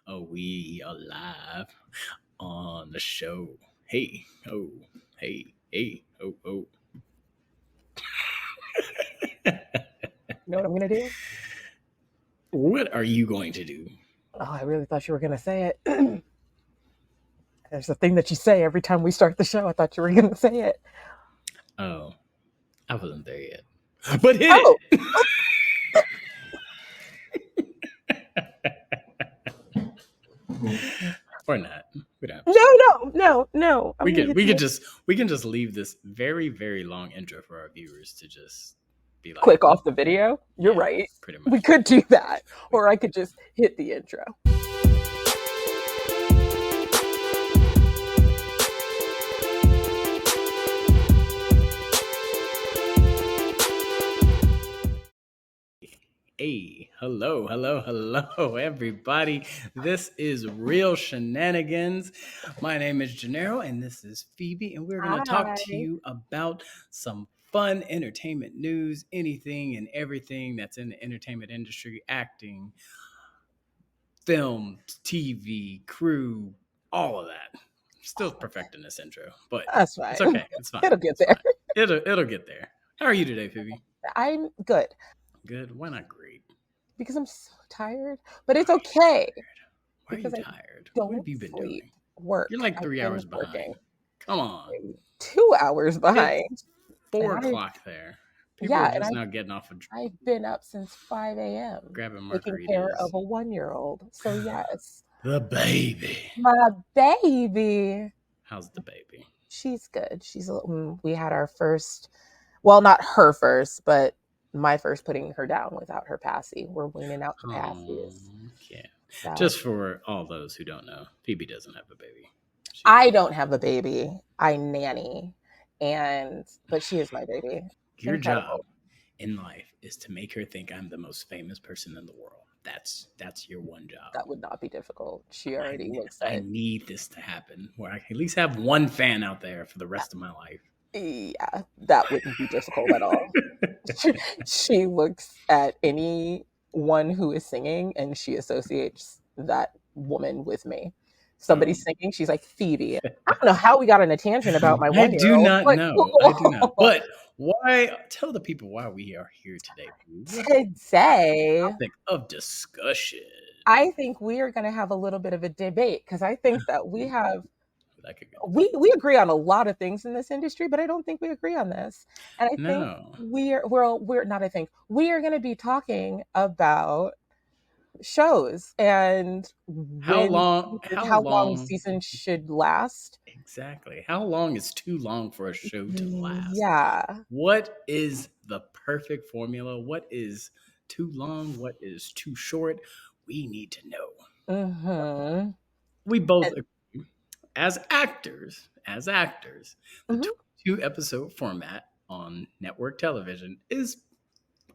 We are live on the show. Hey, oh, hey, oh. You know what I'm going to do? What are you going to do? Oh, I really thought you were going to say it. There's a thing that you say every time we start the show. I thought you were going to say it. Oh, I wasn't there yet. But hit it! Or not. We don't. No. We can just leave this very, very long intro for our viewers to just be like, click off the video. You're right. Pretty much. We could do that. Or I could just hit the intro. Hey, hello, everybody. This is Real Shenanigans. My name is Jenerro, and this is Phoebe, and we're going to talk to you about some fun entertainment news, anything and everything that's in the entertainment industry, acting, film, TV, crew, all of that. Still perfecting this intro, but that's fine. It's okay. It's fine. It'll get there. It'll get there. How are you today, Phoebe? I'm good. Good. Why not great? Because I'm so tired, but it's okay. Why are you tired? What have you been doing? Work. You're like 3 hours behind. Working. Come on. 2 hours behind. It's 4 o'clock there. People are just now getting off. I've been up since 5 a.m. grabbing margaritas. Taking care of a 1-year-old. So yes. The baby. My baby. How's the baby? She's good. We had our first, well, not her first, but my first putting her down without her passy. We're weaning out the passies. Yeah. So, just for all those who don't know, Phoebe doesn't have a baby. I don't have a baby. I nanny. But she is my baby. Your job in life is to make her think I'm the most famous person in the world. That's your one job. That would not be difficult. She already looks I need this to happen where I can at least have one fan out there for the rest of my life. Yeah, that wouldn't be difficult at all. She looks at anyone who is singing and she associates that woman with me. Somebody's singing, she's like, Phoebe. I don't know how we got on a tangent about my 1-year-old. I do not. But why? Tell the people why we are here today. Today, topic of discussion. I think we are going to have a little bit of a debate because I think that we we agree on a lot of things in this industry, but I don't think we agree on this. And I think we are going to be talking about shows and how long seasons should last. Exactly. How long is too long for a show to last? Yeah. What is the perfect formula? What is too long? What is too short? We need to know. Mm-hmm. We both agree, as actors, the 22-episode format on network television is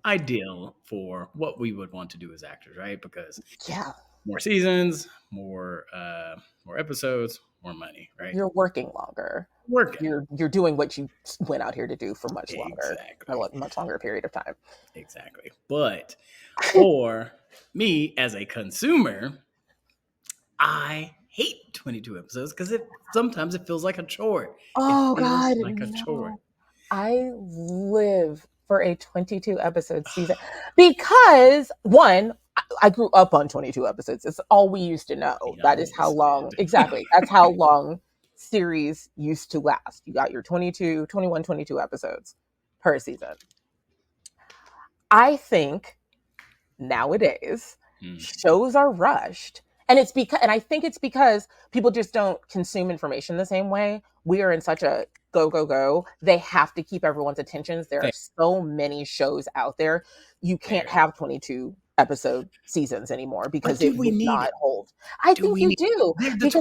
ideal for what we would want to do as actors, right? Because more seasons, more episodes, more money, right? You're working longer. You're doing what you went out here to do for much longer, a much longer period of time. Exactly. But for me as a consumer, I hate 22 episodes because sometimes it feels like a chore. Oh God, like a chore. I live for a 22 episode season because one, I grew up on 22 episodes. It's all we used to know. That is how long, exactly. That's how long series used to last. You got your 22 episodes per season. I think nowadays shows are rushed. And I think it's because people just don't consume information the same way. We are in such a go. They have to keep everyone's attention. There are so many shows out there. You can't have 22 episode seasons anymore because it would not hold. I think you do. Because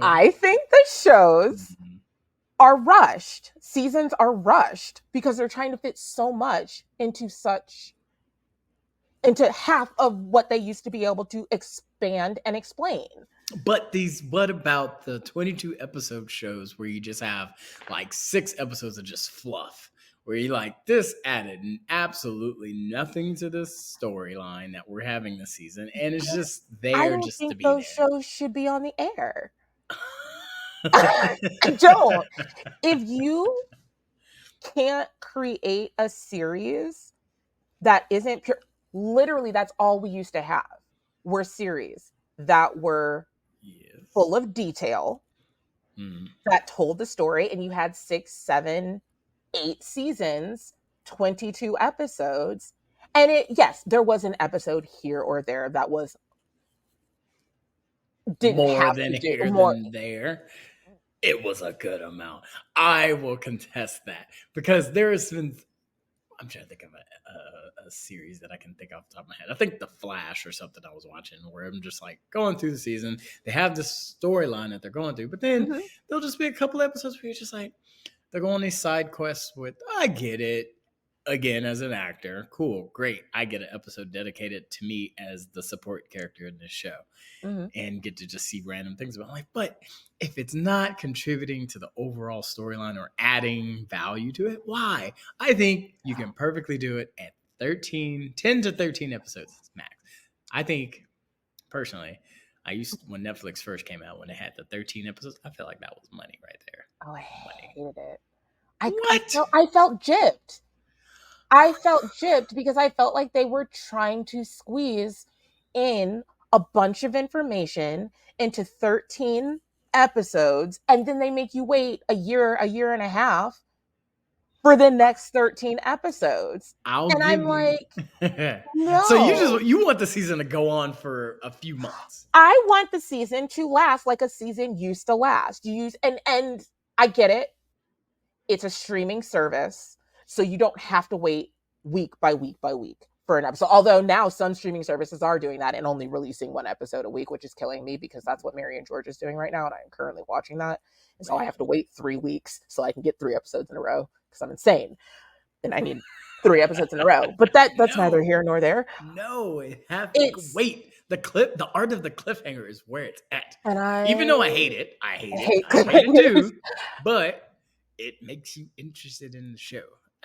I think the shows are rushed. Seasons are rushed because they're trying to fit so much into half of what they used to be able to expand and explain. But what about the 22 episode shows where you just have like 6 episodes of just fluff where you're like, this added absolutely nothing to this storyline that we're having this season, and it's just I there don't just to think be those there. shows should be on the air. I don't. If you can't create a series that isn't pure, literally, that's all we used to have were series that were full of detail, that told the story, and you had 6, 7, 8 seasons, 22 episodes. And yes, there was an episode here or there that didn't More have than to do here more. than there. It was a good amount. I will contest that, because there has been, I'm trying to think of a series that I can think off the top of my head. I think The Flash or something I was watching, where I'm just like going through the season. They have this storyline that they're going through, but then there'll just be a couple episodes where you're just like, they're going on these side quests with, I get it. Again, as an actor, cool, great. I get an episode dedicated to me as the support character in this show, and get to just see random things about it. Like, but if it's not contributing to the overall storyline or adding value to it, why? I think you can perfectly do it at 10 to 13 episodes max. I think, personally, when Netflix first came out, when they had the 13 episodes, I felt like that was money right there. Oh, I hated it. What? I felt gypped. I felt gypped because I felt like they were trying to squeeze in a bunch of information into 13 episodes, and then they make you wait a year and a half for the next 13 episodes. I'll And give I'm you. like, So no. you want the season to go on for a few months. I want the season to last like a season used to last. And I get it. It's a streaming service, so you don't have to wait week by week by week for an episode. Although now some streaming services are doing that and only releasing one episode a week, which is killing me, because that's what Mary and George is doing right now, and I'm currently watching that. And so I have to wait 3 weeks so I can get 3 episodes in a row, because I'm insane and I need 3 episodes in a row. But that's neither here nor there. No, it have to wait. The art of the cliffhanger is where it's at. And even though I hate it, I hate it too. But it makes you interested in the show.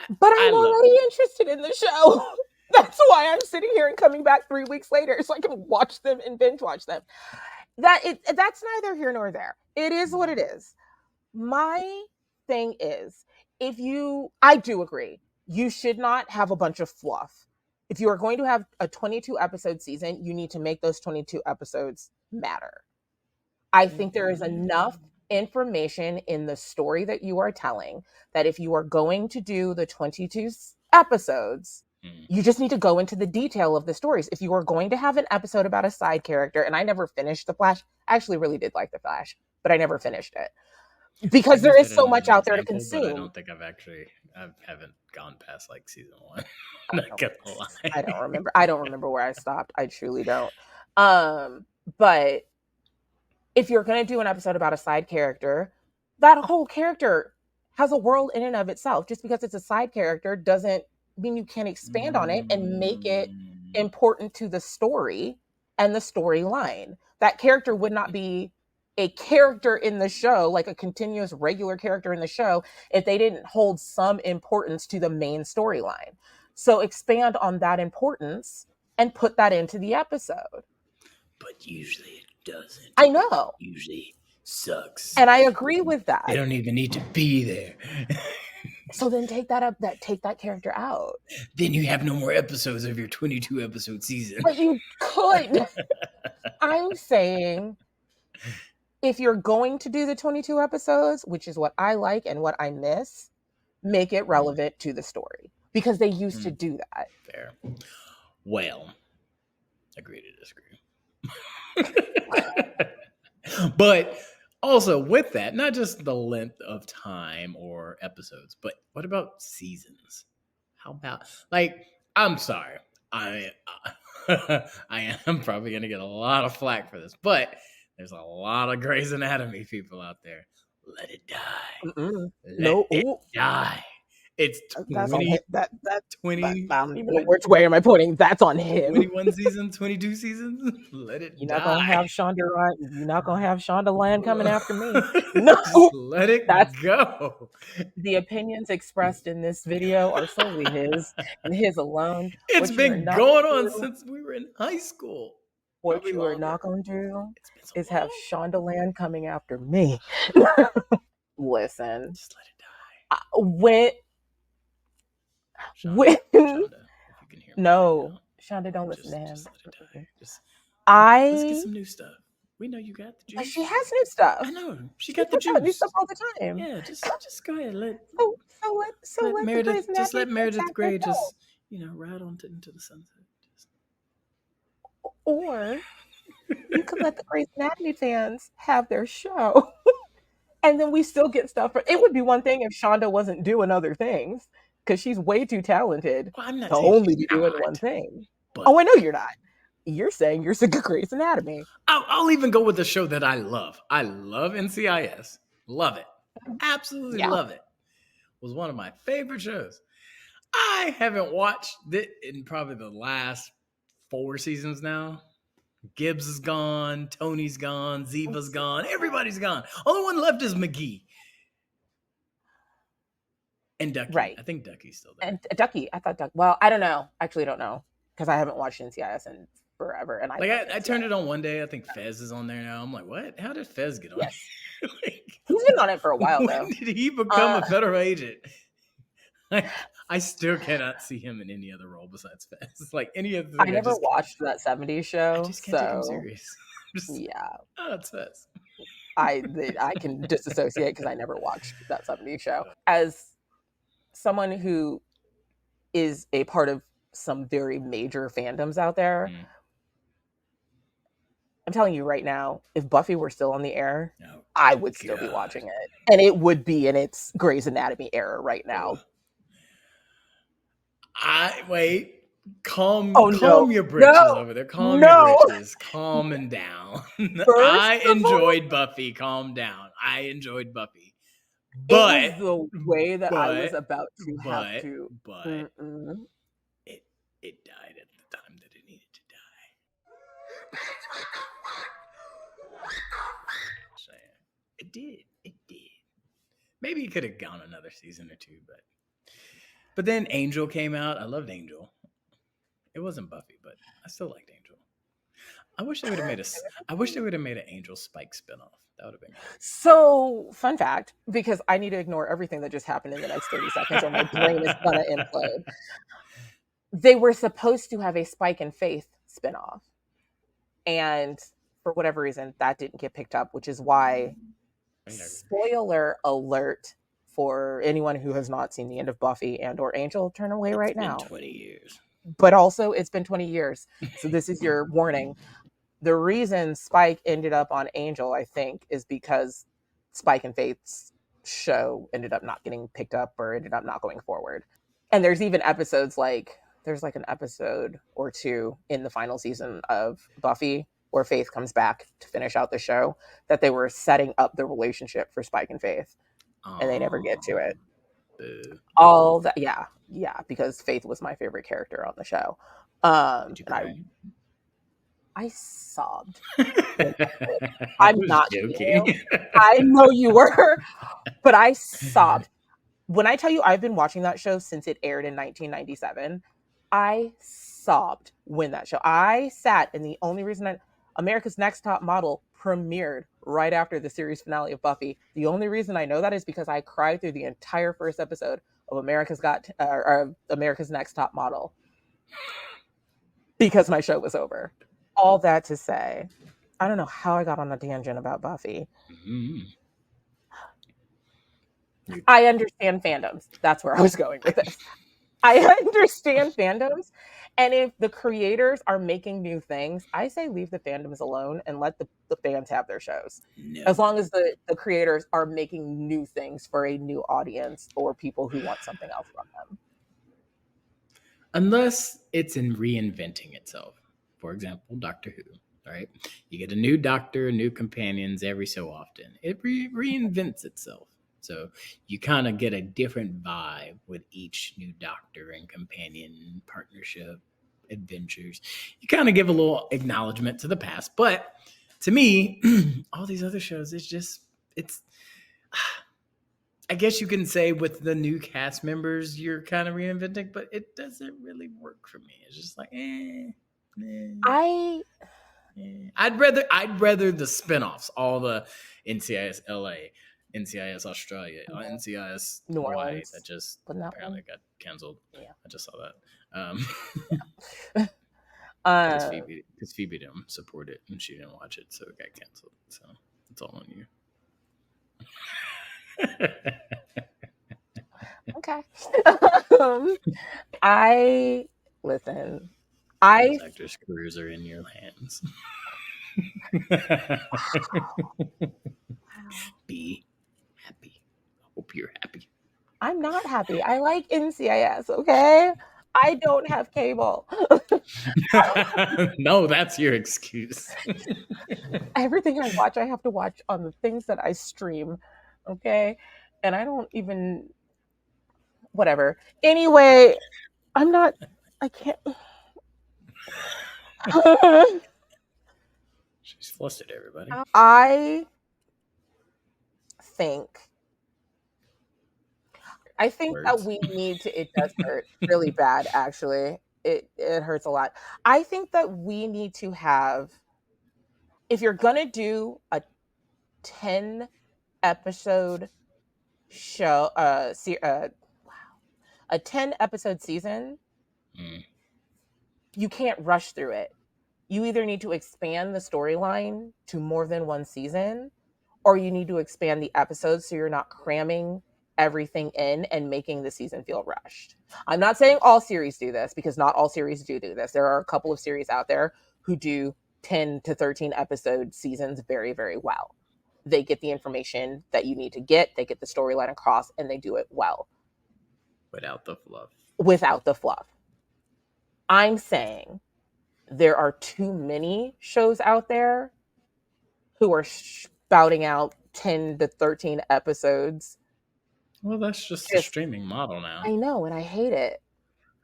But I'm already interested in the show. That's why I'm sitting here and coming back 3 weeks later so I can watch them and binge watch them. That's neither here nor there. It is what it is. My thing is, I do agree, you should not have a bunch of fluff. If you are going to have a 22 episode season, you need to make those 22 episodes matter. I think there is enough information in the story that you are telling that if you are going to do the 22 episodes, you just need to go into the detail of the stories. If you are going to have an episode about a side character, and I never finished The Flash, I actually really did like The Flash, but I never finished it because there is so much out there to consume. But I don't think I haven't gone past like season 1. Not gonna lie. I don't remember where I stopped. I truly don't. But if you're going to do an episode about a side character, that whole character has a world in and of itself. Just because it's a side character doesn't mean you can't expand on it and make it important to the story and the storyline. That character would not be a character in the show, like a continuous regular character in the show, if they didn't hold some importance to the main storyline. So expand on that importance and put that into the episode. But usually it doesn't. I know. It usually sucks. And I agree with that. They don't even need to be there. So then take that character out. Then you have no more episodes of your 22 episode season. But you could. I'm saying, if you're going to do the 22 episodes, which is what I like and what I miss, make it relevant to the story, because they used to do that. Fair. Well, agree to disagree. But also with that, not just the length of time or episodes, but what about seasons? How about, like, I'm sorry, I am probably going to get a lot of flack for this, but there's a lot of Grey's Anatomy people out there. Let it die. Let it die. It's That's on 20, him. That 20, I don't even know which way am I pointing. That's on him. 21 seasons, 22 seasons. Let it You're not die. gonna have Shonda Rhimes. You're not gonna have Shonda Land coming after me. No, Just let it that's go. the opinions expressed in this video are solely his and his alone. It's What you are been not going gonna on do, since we were in high school. what Probably you are longer. not gonna do, It's been so is long. have Shonda Land coming after me. Listen, Just let it die. when Shonda, Shonda, if you can hear me right no, now, Shonda, don't listen to him. just let it die. Just let's get I some new stuff. We know you got the But juice. she has new stuff. I know she She got the puts out new juice. stuff all the time. Yeah, just go ahead. So let the Grey's Just Anatomy let fans Meredith have their Grey show. just ride on into the sunset. Just, Or you could let the Grey's Anatomy fans have their show. And then we still get stuff. It would be one thing if Shonda wasn't doing other things, because she's way too talented well, I'm not to saying only she's be doing one not, thing. but Oh, I know you're not. You're saying you're sick of Grey's Anatomy. I'll even go with the show that I love. I love NCIS. Love it. Absolutely Yeah. love it. Was one of my favorite shows. I haven't watched it in probably the last 4 seasons now. Gibbs is gone, Tony's gone, Ziva's gone, everybody's gone. Only one left is McGee. And Ducky. Right. I think Ducky's still there. And Ducky, I thought Ducky. Well, I don't know. Actually, don't know, because I haven't watched NCIS in forever. And I turned it on one day. I think Fez is on there now. I'm like, what? How did Fez get on? Yes. Like, He's been on it for a while, when though. did he become a federal agent? I still cannot see him in any other role besides Fez. Like any other thing, I never watched that 70s I show, just can't take him so serious. yeah, Oh, it's Fez. I can disassociate because I never watched that 70s show. As someone who is a part of some very major fandoms out there, I'm telling you right now, if Buffy were still on the air, I would still be watching it. And it would be in its Grey's Anatomy era right now. Calm no. your britches over there. Calm your britches. Calming down. I enjoyed Buffy. Calm down. I enjoyed Buffy. But it was the way that I was about to have to. It died at the time that it needed to die. It did. It did. Maybe it could have gone another season or two, but then Angel came out. I loved Angel. It wasn't Buffy, but I still liked Angel. I wish they would have made an Angel Spike spinoff. That would have been great. So, fun fact, because I need to ignore everything that just happened in the next 30 seconds or my brain is gonna implode. They were supposed to have a Spike and Faith spinoff. And for whatever reason, that didn't get picked up, which is why, spoiler alert for anyone who has not seen the end of Buffy and or Angel, turn away right now. It's been 20 years. But also, it's been 20 years. So this is your warning. The reason Spike ended up on Angel, I think, is because Spike and Faith's show ended up not getting picked up or ended up not going forward. And there's even episodes there's like an episode or two in the final season of Buffy where Faith comes back to finish out the show that they were setting up the relationship for Spike and Faith. And they never get to it. All that, yeah, because Faith was my favorite character on the show. Did you cry? I sobbed. I'm not joking. I know you were, but I sobbed. When I tell you I've been watching that show since it aired in 1997, I sobbed when that show. I sat, and the only reason America's Next Top Model premiered right after the series finale of Buffy. The only reason I know that is because I cried through the entire first episode of America's Next Top Model because my show was over. All that to say, I don't know how I got on a tangent about Buffy. Mm-hmm. I understand fandoms. That's where I was going with this. I understand fandoms. And if the creators are making new things, I say leave the fandoms alone and let the fans have their shows. No. As long as the creators are making new things for a new audience or people who want something else from them. Unless it's in reinventing itself. For example, Doctor Who. Right? You get a new doctor, new companions every so often. It reinvents itself. So you kind of get a different vibe with each new Doctor and companion partnership adventures. You kind of give a little acknowledgement to the past, but to me, all these other shows, it's. I guess you can say with the new cast members, you're kind of reinventing, but it doesn't really work for me. It's just like, I I'd rather the spinoffs, all the NCIS LA, NCIS Australia, NCIS New Hawaii Orleans, that just wasn't that apparently one? got canceled. Yeah. I just saw that. Because Uh, Phoebe didn't support it and she didn't watch it, so it got canceled. So it's all on you. okay. I listen. I Those actors' careers are in your hands. Be happy. I hope you're happy. I'm not happy. I like NCIS. Okay. I don't have cable. No, that's your excuse. Everything I watch, I have to watch on the things that I stream. Okay. And I don't even, whatever. Anyway, I'm not, I can't. She's flustered, everybody. I think that Words. we need to, it does hurt really bad, actually. It hurts a lot. I think that we need to have, if you're gonna do a 10 episode show, a 10 episode season, you can't rush through it. You either need to expand the storyline to more than one season, or you need to expand the episodes so you're not cramming everything in and making the season feel rushed. I'm not saying all series do this, because not all series do this. There are a couple of series out there who do 10 to 13 episode seasons very, very well. They get the information that you need to get, they get the storyline across, and they do it well. Without the fluff. Without the fluff. I'm saying there are too many shows out there who are spouting out 10 to 13 episodes. Well, that's just the streaming model now. I know, and I hate it.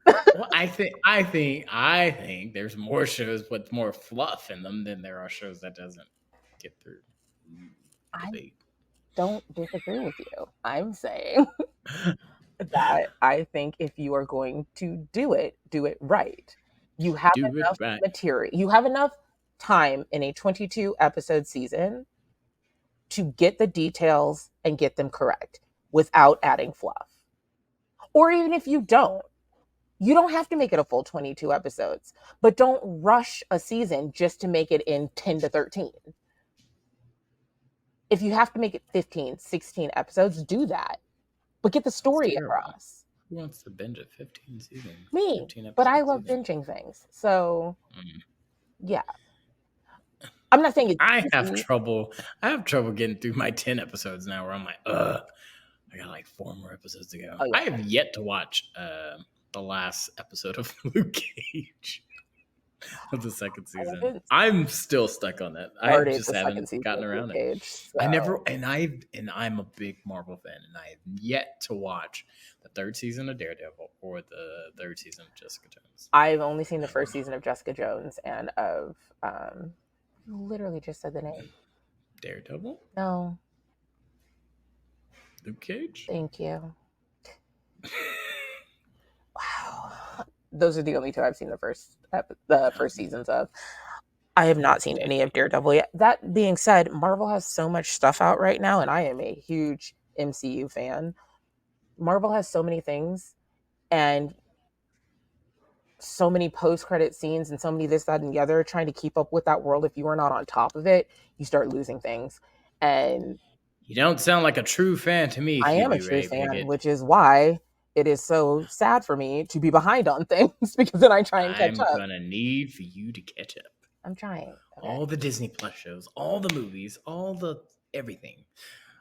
Well, I think there's more shows with more fluff in them than there are shows that doesn't get through. I don't disagree with you. I'm saying that I think if you are going to do it right. You have Do it enough right. material. You have enough time in a 22 episode season to get the details and get them correct without adding fluff. Or even if you don't have to make it a full 22 episodes, but don't rush a season just to make it in 10 to 13. If you have to make it 15, 16 episodes, do that. But get the story across. Who wants to binge a 15 season? Me, 15 but I love binging things. So, yeah. I'm not saying it's I have trouble getting through my 10 episodes now where I'm like, I got like 4 more episodes to go. Oh, yeah. I have yet to watch the last episode of Luke Cage of the second season. I'm still stuck on that. I just haven't gotten around it. Cage, so. I'm a big Marvel fan, and I have yet to watch the 3rd season of Daredevil or the 3rd season of Jessica Jones. I've only seen the 1st season of Jessica Jones and of you literally just said the name. Daredevil? No. Luke Cage? Thank you. Wow. Those are the only 2 I've seen the first seasons of. I have not seen any of Daredevil yet. That being said, Marvel has so much stuff out right now, and I am a huge MCU fan. Marvel has so many things and so many post-credit scenes and so many this, that, and the other. Trying to keep up with that world, if you are not on top of it, you start losing things. And you don't sound like a true fan to me. I am a true fan, which is why it is so sad for me to be behind on things, because then I try and catch up. I'm gonna need for you to catch up. I'm trying. Okay. All the Disney Plus shows, all the movies, all the everything.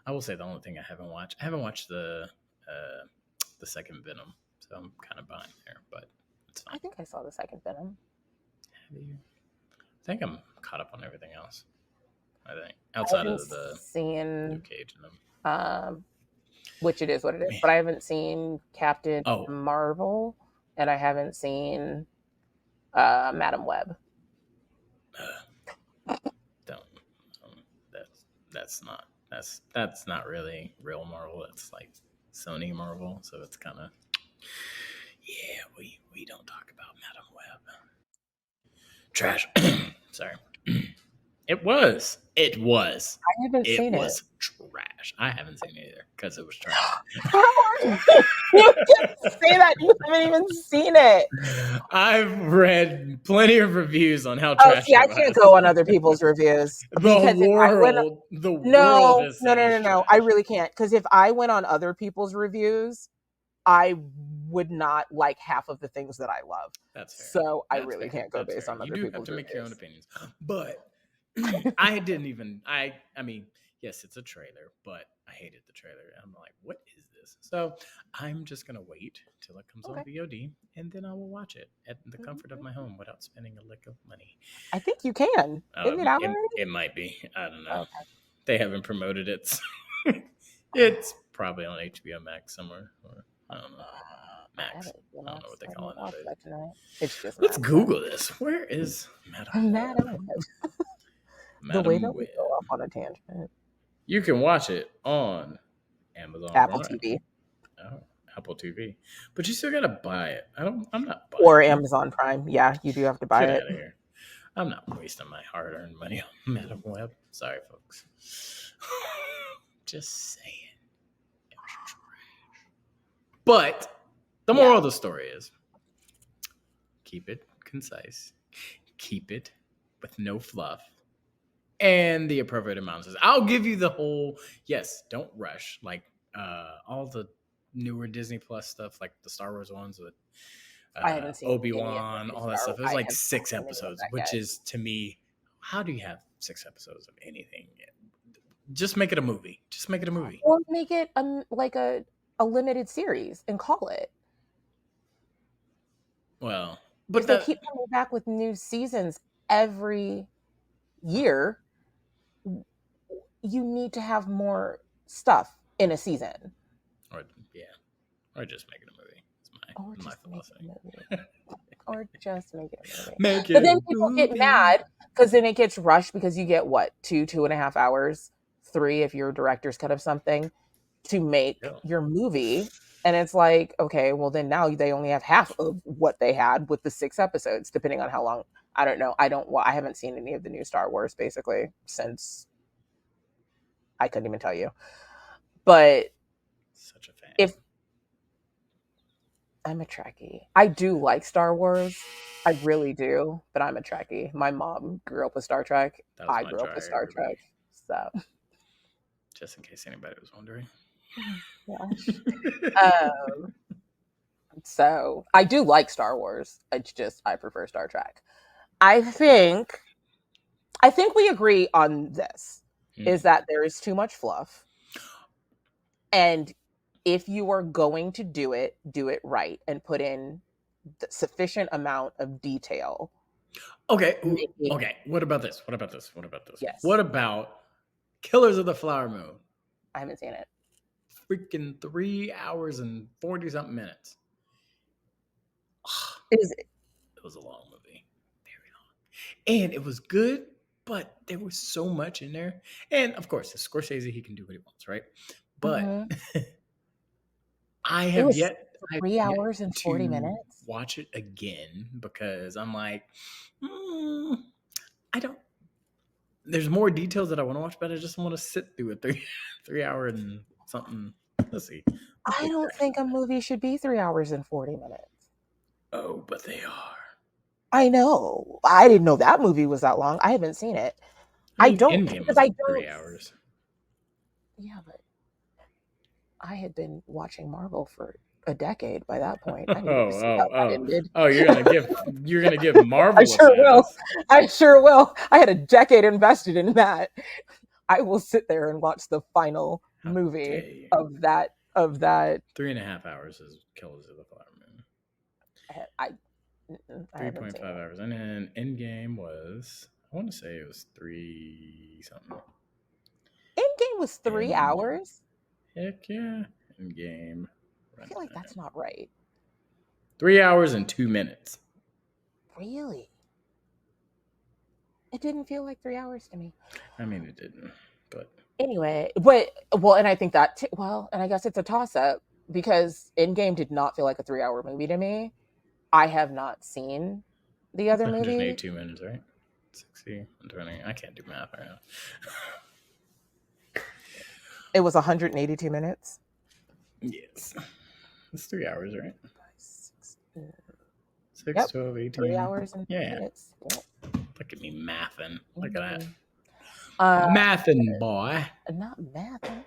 I will say the only thing I haven't watched the second Venom, so I'm kind of behind there, but it's fine. I think I saw the second Venom. Have you? I think I'm caught up on everything else. I think outside of the seeing Luke Cage and them. which it is what it is. Man. But I haven't seen Captain Oh. Marvel, and I haven't seen Madam Web. Don't. That's not really real Marvel. It's like Sony Marvel, so it's kind of we don't talk about Madam Web. Trash. Sorry. It was. I haven't seen it. Trash. I haven't seen it either because it was trash. You can say that you haven't even seen it. I've read plenty of reviews on how trash See, I it can't was. go on other people's reviews because The world no, has said it's trash. I really can't. Because if I went on other people's reviews, I would not like half of the things that I love. That's fair. So I really can't go based on other people's reviews. You do have to make your own opinions. But I didn't even, I mean, yes, it's a trailer, but I hated the trailer. I'm like, what is this? So I'm just going to wait till it comes on VOD, and then I will watch it at the comfort of my home without spending a lick of money. I think you can. Isn't it out already? It might be. I don't know. Okay. They haven't promoted it. So it's probably on HBO Max somewhere. Or, I don't know. Max. I don't know what they call it nowadays. It's just Let's Google this. Where is Madam Web? The way that we go off on a tangent. You can watch it on Amazon Apple Prime. TV. Oh, Apple TV. But you still gotta buy it. I'm not buying or it. Amazon Prime. Yeah, you do have to buy Get it. out of here. I'm not wasting my hard-earned money on Madam Web. Sorry, folks. Just saying. It was trash. But the moral of the story is keep it concise. Keep it with no fluff. And the appropriate amounts. I'll give you the whole, yes, don't rush. Like all the newer Disney Plus stuff, like the Star Wars ones with I haven't seen Obi-Wan, all that stuff. It was like 6 episodes, which is, to me, how do you have 6 episodes of anything? Just make it a movie. Or make it like a limited series and call it. Well, but they keep coming back with new seasons every year, you need to have more stuff in a season. Or just make it a movie. It's my philosophy. Or just make it a movie. But then people get mad because then it gets rushed because you get what, 2.5 hours, 3 if you're a director's cut of something to make your movie. And it's like, okay, well then now they only have half of what they had with the 6 episodes, depending on how long. I don't know. I haven't seen any of the new Star Wars basically since I couldn't even tell you. But such a fan. If I'm a Trekkie, I do like Star Wars. I really do, but I'm a Trekkie. My mom grew up with Star Trek. I grew up with Star Trek. So, just in case anybody was wondering. Yeah. So I do like Star Wars. It's just I prefer Star Trek. I think we agree on this, is that there is too much fluff. And if you are going to do it right and put in the sufficient amount of detail. Okay. What about this? Yes. What about Killers of the Flower Moon? I haven't seen it. Freaking 3 hours and 40-something minutes. It was a long movie. Very long. And it was good, but there was so much in there. And of course, it's Scorsese, he can do what he wants, right? But I have yet 3 hours and 40 minutes. Watch it again because I'm like, I don't. There's more details that I want to watch, but I just want to sit through a 3 hour and something. Let's see. I don't think a movie should be 3 hours and 40 minutes. Oh, but they are. I know. I didn't know that movie was that long. I haven't seen it. I don't, because I don't. 3 hours. Yeah, but I had been watching Marvel for a decade by that point. I needed to see how that ended. Oh, you're gonna give Marvel. I sure will. I had a decade invested in that. I will sit there and watch the final movie of that. 3.5 hours is Killers of the Flower Moon. 3.5 hours, and then Endgame was, I want to say it was 3 something. Endgame was 3 hours. Heck yeah. In game. I feel like that's not right. 3 hours and 2 minutes. Really? It didn't feel like 3 hours to me. I mean, it didn't, but Anyway, and I think that, and I guess it's a toss up because Endgame did not feel like a 3 hour movie to me. I have not seen the other movie. 182 minutes, right? 60, 120. I can't do math right now. It was 182 minutes. Yes. It's 3 hours, right? 6, 12, 18. 3 hours and 2 minutes. Yep. Look at me mathing. Look at that. Mm-hmm. Mathing, boy. Not mathing.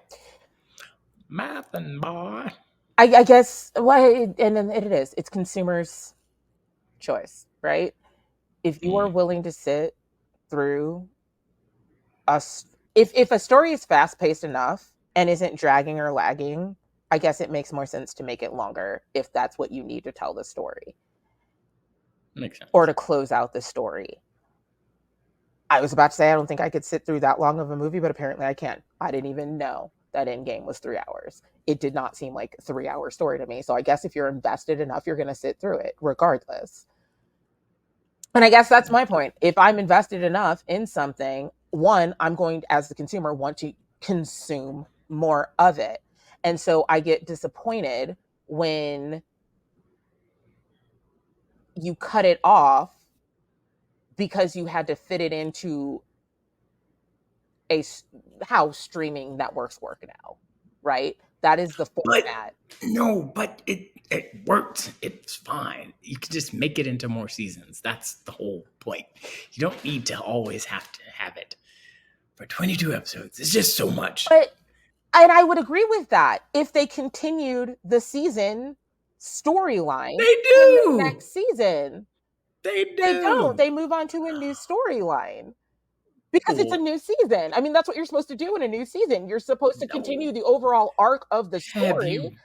Mathing, boy. I guess, and then it is. It's consumers' choice, right? If you are willing to sit through if a story is fast paced enough and isn't dragging or lagging, I guess it makes more sense to make it longer if that's what you need to tell the story. Makes sense. Or to close out the story. I was about to say I don't think I could sit through that long of a movie, but apparently I can. I didn't even know that Endgame was 3 hours. It did not seem like a 3 hour story to me. So I guess if you're invested enough, you're going to sit through it regardless. And I guess that's my point. If I'm invested enough in something, one, I'm going to, as the consumer, want to consume more of it. And so I get disappointed when you cut it off because you had to fit it into how streaming networks work now, right? That is the format. But it works. It's fine. You can just make it into more seasons. That's the whole point. You don't need to always have to have it for 22 episodes. It's just so much. And I would agree with that if they continued the season storyline. They do. The next season. They do. They don't. They move on to a new storyline. Because it's a new season. I mean, that's what you're supposed to do in a new season. You're supposed to continue the overall arc of the story.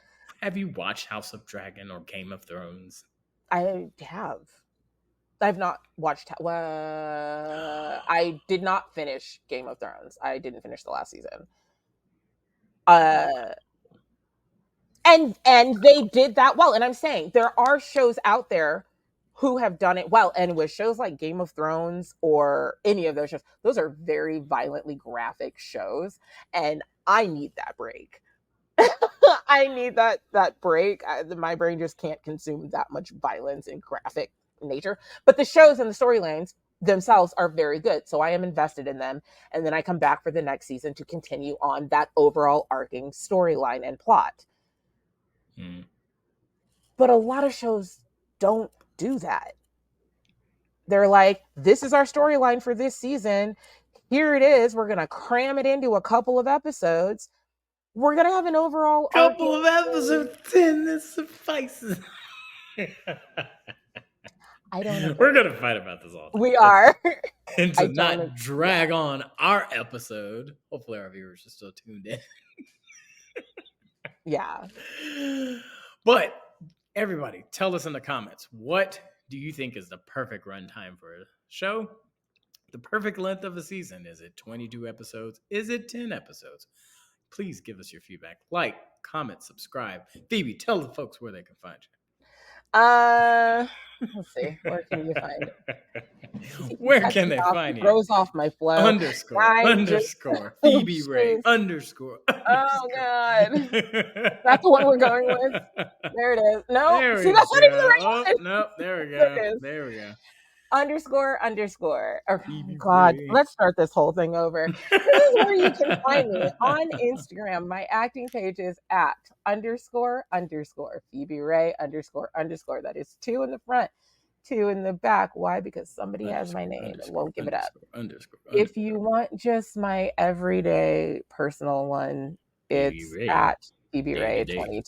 Have you watched House of Dragon or Game of Thrones? I have. I've not watched. I did not finish Game of Thrones. I didn't finish the last season. And they did that well. And I'm saying there are shows out there who have done it well. And with shows like Game of Thrones or any of those shows, those are very violently graphic shows. And I need that break. I need that break. My brain just can't consume that much violence and graphic nature. But the shows and the storylines themselves are very good. So I am invested in them. And then I come back for the next season to continue on that overall arcing storyline and plot. But a lot of shows don't do that. They're like, this is our storyline for this season. Here it is. We're going to cram it into a couple of episodes. We're going to have an overall couple of episodes in. This suffices. I don't know. We're going to fight about this all. We are. And to not drag on our episode, hopefully our viewers are still tuned in. Yeah. But everybody, tell us in the comments, what do you think is the perfect runtime for a show? The perfect length of a season? Is it 22 episodes? Is it 10 episodes? Please give us your feedback. Like, comment, subscribe. Phoebe, tell the folks where they can find you. Let's see. Where can you find it? Where can they find you? Throws off my flow. __ Phoebe Ray _ Oh God, that's the one we're going with. There it is. No, see, that's not even the right one. No, there we go. There we go. __. Oh, God, let's start this whole thing over. This is where you can find me on Instagram. My acting page is at __ Phoebe Ray __. That is 2 in the front, 2 in the back. Why? Because somebody has my name and won't give it up. If you want just my everyday personal one, it's at Phoebe Ray 22.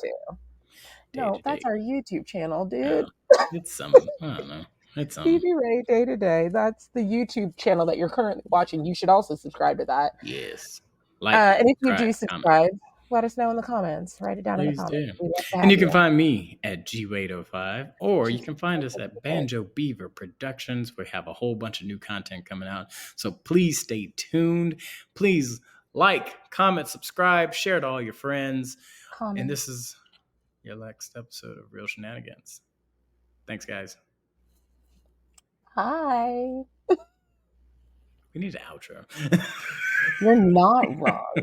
No, that's our YouTube channel, dude. It's I don't know. It's Phoebe Ray Day to Day. That's the YouTube channel that you're currently watching. You should also subscribe to that. Yes. And if you do subscribe, let us know in the comments. Write it down in the comments. And you can find me at GWade05, or you can find us at Banjo Beaver Productions. We have a whole bunch of new content coming out. So please stay tuned. Please like, comment, subscribe, share it to all your friends. Comment. And this is your next episode of Real Shenanigans. Thanks, guys. Hi. We need an outro. You're not wrong.